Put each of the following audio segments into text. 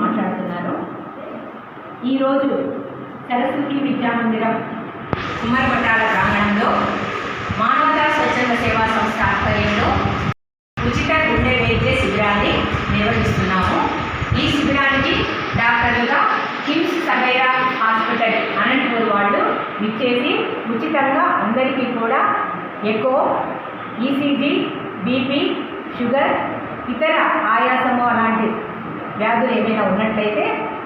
మాట్లాడుతున్నాను. ఈరోజు సరస్వతి విద్యామందిరం కుమ్మరిపట్టాల ప్రాంగణంలో మానవతా స్వచ్ఛంద సేవా సంస్థ ఆధ్వర్యంలో ఉచిత గుండె వైద్య శిబిరాన్ని నిర్వహిస్తున్నాము. ఈ శిబిరానికి డాక్టర్లుగా కిమ్స్ సవేరా హాస్పిటల్ అనంతపూర్ వాళ్ళు ఇచ్చేసి ఉచితంగా అందరికీ కూడా ఎకో, ఈసీజీ, బీపీ, షుగర్, ఇతర ఆయాసము అలాంటి వ్యాధులు ఏమైనా ఉన్నట్లయితే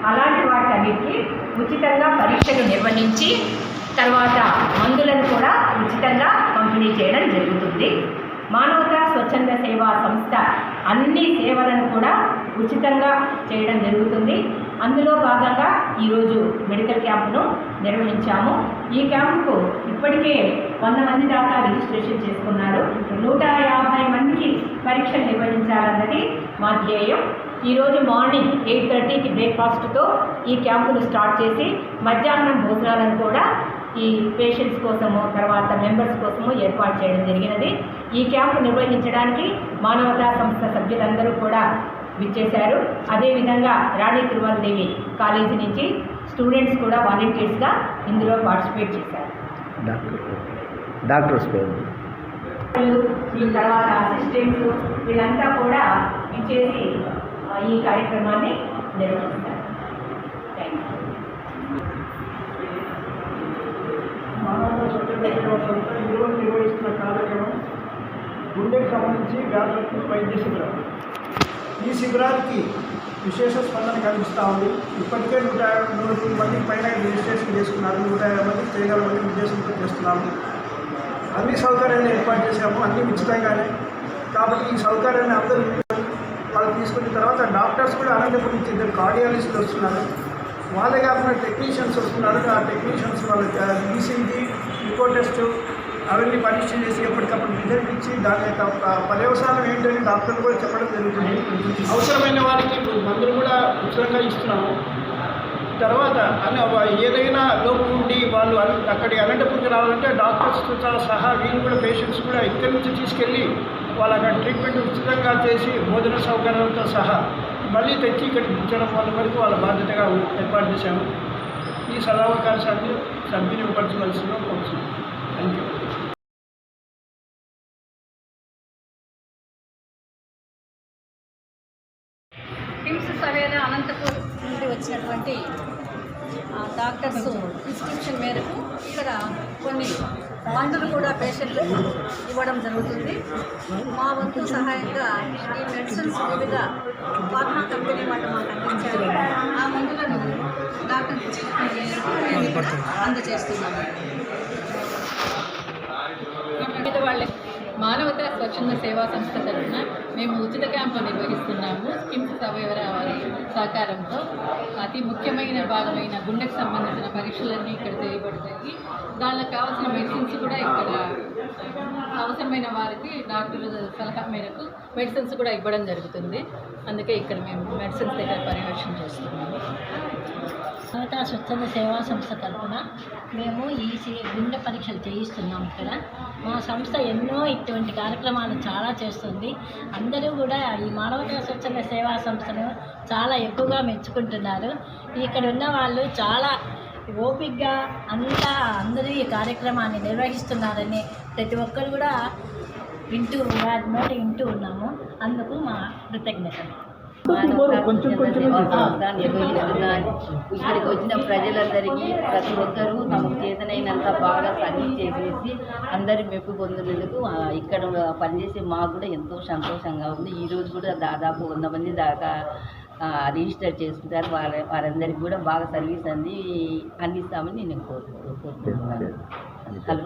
అలాంటి వాటన్నిటికీ ఉచితంగా పరీక్షలు నిర్వహించి తర్వాత మందులను కూడా ఉచితంగా పంపిణీ చేయడం జరుగుతుంది. మానవతా స్వచ్ఛంద సేవా సంస్థ అన్ని సేవలను కూడా ఉచితంగా చేయడం జరుగుతుంది. అందులో భాగంగా ఈరోజు మెడికల్ క్యాంపును నిర్వహించాము. ఈ క్యాంపుకు ఇప్పటికే 100 మంది దాకా రిజిస్ట్రేషన్ చేసుకున్నారు. 150 మందికి పరీక్షలు నిర్వహించాలన్నది మా ధ్యేయం. ఈరోజు మార్నింగ్ 8:30కి బ్రేక్ఫాస్ట్తో ఈ క్యాంపును స్టార్ట్ చేసి మధ్యాహ్నం భోజనాలను కూడా ఈ పేషెంట్స్ కోసము తర్వాత మెంబర్స్ కోసము ఏర్పాటు చేయడం జరిగినది. ఈ క్యాంపు నిర్వహించడానికి మానవతా సంస్థ సభ్యులందరూ కూడా విచ్చేశారు. అదేవిధంగా రాణి తిరుమలదేవి కాలేజీ నుంచి స్టూడెంట్స్ కూడా వాలంటీర్స్గా ఇందులో పార్టిసిపేట్ చేశారు. డాక్టర్స్ పేరు ఈ తర్వాత అసిస్టెంట్స్ వీళ్ళంతా కూడా విచ్చేసి ఈ కార్యక్రమాన్ని నిర్వహిస్తారు. Thank you. మానవతా స్వచ్ఛంద సేవా సంస్థ ఈరోజు నిర్వహిస్తున్న కార్యక్రమం గుండెకు సంబంధించి వ్యాధులకు వైద్య శిబిరం. ఈ శిబిరానికి విశేష స్పందన కనిపిస్తూ ఉంది. ఇప్పటికే 100 మంది పైన రిజిస్ట్రేషన్ చేసుకున్నారు. 150 మంది చేయగలమని ఉద్దేశంతో చేస్తున్నాము. అన్ని సౌకర్యాలు ఏర్పాటు చేశాము, అన్ని ఉచితంగానే. కాబట్టి ఈ సౌకర్యాన్ని అందరూ వాళ్ళు తీసుకున్న తర్వాత డాక్టర్స్ కూడా అనంతపురం నుంచి 2 కార్డియాలజిస్టులు వస్తున్నారు. వాళ్ళే కాకుండా టెక్నీషియన్స్ వస్తున్నారు. ఆ టెక్నీషియన్స్ వాళ్ళకి ఈసీజీ, ఇంకో టెస్ట్ అవన్నీ పరీక్ష చేసి ఎప్పటికప్పుడు రిజల్ట్ ఇచ్చి దాని యొక్క పర్యవసానం ఏంటని డాక్టర్లు కూడా చెప్పడం జరుగుతుంది. అవసరమైన వారికి మందులు కూడా ఉచితంగా ఇస్తున్నాము. తర్వాత ఏదైనా లోపం ఉండి వాళ్ళు అక్కడికి అనంతపురంకి రావాలంటే డాక్టర్స్తో సహా వీళ్ళు కూడా పేషెంట్స్ కూడా ఇక్కడి నుంచి తీసుకెళ్ళి వాళ్ళు అక్కడ ట్రీట్మెంట్ ఉచితంగా చేసి భోజన సౌకర్యాలతో సహా మళ్ళీ తెచ్చి ఇక్కడికి ఇచ్చడం వరకు వాళ్ళ బాధ్యతగా ఏర్పాటు చేశాము. ఈ సదావకాశాన్ని సద్వినియోగపరచవలసిందిగా కోరుతున్నాను. Thank you. కిమ్స్ సవేరా అనంతపూర్ నుండి వచ్చినటువంటి డాక్టర్స్ ప్రిస్క్రిప్షన్ మేరకు ఇక్కడ కొన్ని మందులు కూడా పేషెంట్లకు ఇవ్వడం జరుగుతుంది. మా వంతు సహాయంగా ఈ మెడిసిన్స్ వివిధ ఫార్మా కంపెనీ వాళ్ళు మాకు అందించారు. ఆ మందులను డాక్టర్ అందజేస్తున్నాము. వాళ్ళ మానవతా స్వచ్ఛంద సేవా సంస్థ తరఫున మేము ఉచిత క్యాంపు నిర్వహిస్తున్నాము. కిమ్స్ సవేరా వారి సహకారంతో అతి ముఖ్యమైన భాగమైన గుండెకు సంబంధించిన పరీక్షలన్నీ ఇక్కడ చేయబడతాయి. దానికి కావాల్సిన మెడిసిన్స్ కూడా ఇక్కడ అవసరమైన వారికి డాక్టర్ల సలహా మేరకు మెడిసిన్స్ కూడా ఇవ్వడం జరుగుతుంది. అందుకే ఇక్కడ మేము మెడిసిన్స్ దగ్గర పర్యవేక్షణ చేస్తున్నాము. మానవతా స్వచ్ఛంద సేవా సంస్థ తరఫున మేము ఈ గుండె పరీక్షలు చేయిస్తున్నాం. ఇక్కడ మా సంస్థ ఎన్నో ఇటువంటి కార్యక్రమాలు చాలా చేస్తుంది. అందరూ కూడా ఈ మానవతా స్వచ్ఛంద సేవా సంస్థను చాలా ఎక్కువగా మెచ్చుకుంటున్నారు. ఇక్కడ ఉన్న వాళ్ళు చాలా ఓపికగా అందరూ ఈ కార్యక్రమాన్ని నిర్వహిస్తున్నారని ప్రతి ఒక్కరు కూడా వారి నోట వింటూ ఉన్నాము. అందుకు మా కృతజ్ఞతలు. ఇక్కడికి వచ్చిన ప్రజలందరికీ ప్రతి ఒక్కరూ తమకు చేతనైనంత బాగా సర్వీస్ చేసేసి అందరి మెప్పు పొందినందుకు ఇక్కడ పనిచేసే మాకు కూడా ఎంతో సంతోషంగా ఉంది. ఈరోజు కూడా దాదాపు 100 మంది దాకా రిజిస్టర్ చేసుకుంటారు. వారందరికీ కూడా బాగా సర్వీస్ అందిస్తామని నేను కోరుకుంటున్నాను. హలో,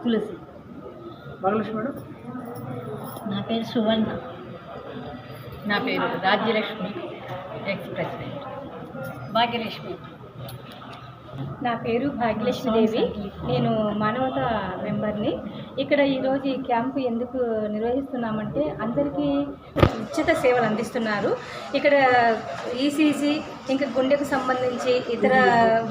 తులసి. నా పేరు సువర్ణ. నా పేరు రాజ్యలక్ష్మి, ఎక్స్ ప్రెసిడెంట్. భాగ్యలక్ష్మి. నా పేరు భాగ్యలక్ష్మీదేవి. నేను మానవతా మెంబర్ని. ఇక్కడ ఈరోజు ఈ క్యాంపు ఎందుకు నిర్వహిస్తున్నామంటే అందరికీ ఉచిత సేవలు అందిస్తున్నారు. ఇక్కడ ఈసీజీ ఇంకా గుండెకు సంబంధించి ఇతర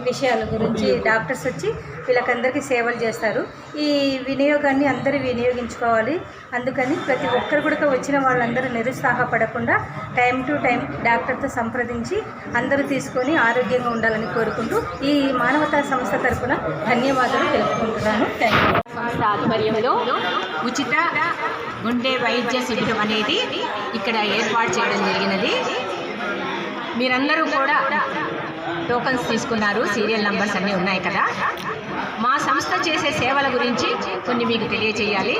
విషయాల గురించి డాక్టర్స్ వచ్చి వీళ్ళకందరికీ సేవలు చేస్తారు. ఈ వినియోగాన్ని అందరూ వినియోగించుకోవాలి. అందుకని ప్రతి ఒక్కరు కూడా వచ్చిన వాళ్ళందరూ నిరుత్సాహపడకుండా టైం టు టైం డాక్టర్తో సంప్రదించి అందరూ తీసుకొని ఆరోగ్యంగా ఉండాలని కోరుకుంటూ ఈ మానవతా సంస్థ తరఫున ధన్యవాదాలు తెలుపుకుంటున్నాను. Thank you. సంస్థ ఆధ్వర్యంలో ఉచిత గుండె వైద్య శిబిరం అనేది ఇక్కడ ఏర్పాటు చేయడం జరిగినది. మీరందరూ కూడా టోకన్స్ తీసుకున్నారు, సీరియల్ నంబర్స్ అన్నీ ఉన్నాయి కదా. మా సంస్థ చేసే సేవల గురించి కొన్ని మీకు తెలియచేయాలి.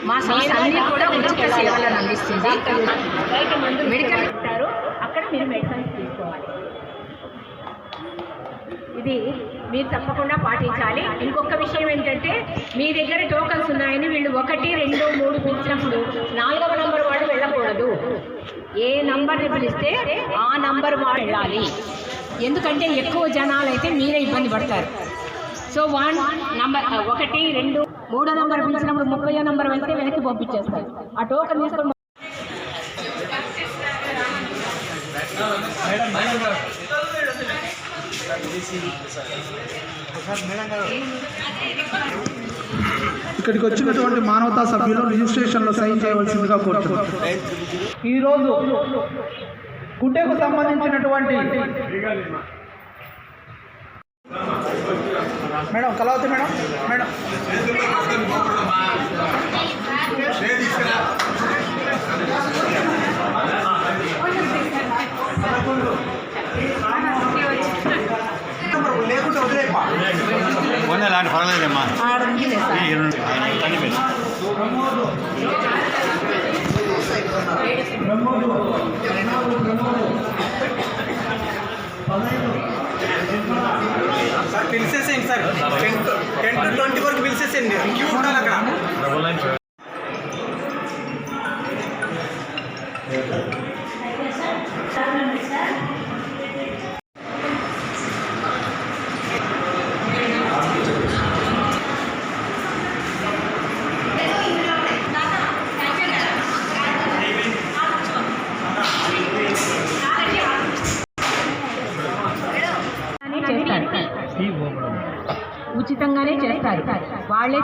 మా సంస్థ అన్నీ కూడా ఉచిత సేవలను అందిస్తుంది. మెడికల్ ఇస్తారు, అక్కడ మీరు మెడిసిన్స్ తీసుకోవాలి. ఇది మీరు తప్పకుండా పాటించాలి. ఇంకొక విషయం ఏంటంటే మీ దగ్గర టోకన్స్ ఉన్నాయని వీళ్ళు 1, 2, 3 పిలిచినప్పుడు 4వ నంబర్ వాడు వెళ్ళకూడదు. ఏ నంబర్ని పిలిస్తే ఆ నంబర్ వాడు వెళ్ళాలి. ఎందుకంటే ఎక్కువ జనాలు అయితే మీరే ఇబ్బంది పడతారు. సో 1 నంబర్ 1, 2, 3 నంబర్ పిలిచినప్పుడు 30వ నంబర్ వెళ్తే వెనక్కి పంపించేస్తారు. ఆ టోకన్ తీసుకొని ఇక్కడికి వచ్చినటువంటి మానవతా సభ్యులు రిజిస్ట్రేషన్లో సైన్ చేయవలసిందిగా కోరుతున్నాం. ఈరోజు గుండెకు సంబంధించినటువంటి మేడం కలవతి మేడం మేడం లేకుంటే వదిలేపా అలాంటి పర్వాలేదమ్మా. Sir పిలిచేసేయండి sir. 10 to 20 వరకు పిలిచేసేయండి. క్యూ ఉండాలి అక్కడ. ఉచితంగానే చేస్తారు వాళ్ళే.